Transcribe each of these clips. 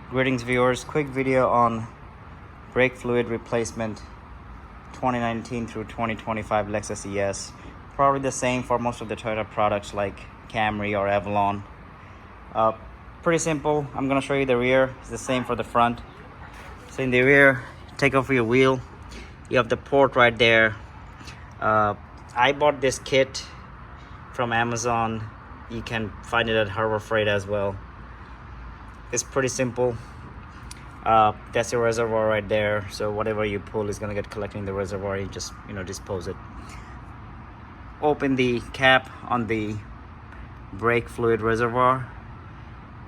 Greetings viewers, quick video on brake fluid replacement 2019 through 2025 Lexus ES. Probably the same for most of the Toyota products like Camry or Avalon. Pretty simple. I'm gonna show you the rear. It's the same for the front. So in the rear, take off your wheel. You have the port right there. I bought this kit from Amazon. You can find it at Harbor Freight as well. It's pretty simple. That's your reservoir right there, so whatever you pull is gonna get collected in the reservoir. You just dispose it. Open the cap on the brake fluid reservoir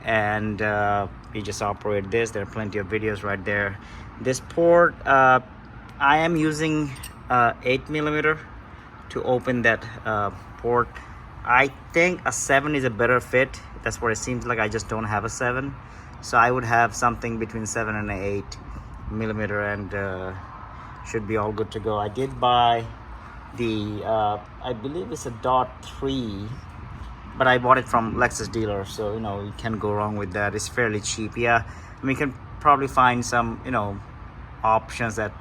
and you just operate this. There are plenty of videos right there. This port, I am using 8mm to open that port. I think a 7 is a better fit. That's what it seems like. I just don't have a 7, so I would have something between 7 and 8mm, and should be all good to go. I did buy the I believe it's a .3, but I bought it from Lexus dealer, so you can't go wrong with that. It's fairly cheap. Yeah, I mean, you can probably find some options at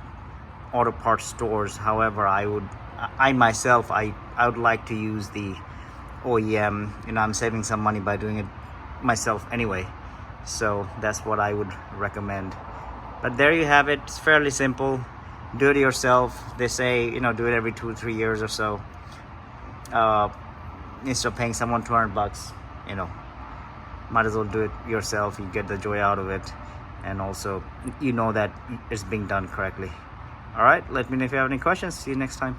auto parts stores. However, I myself would like to use the OEM. I'm saving some money by doing it myself anyway, so that's what I would recommend. But there you have it. It's fairly simple. Do it yourself. They say do it every 2-3 years or so, instead of paying someone $200. Might as well do it yourself. You get the joy out of it, and also that it's being done correctly. All right, let me know if you have any questions. See you next time.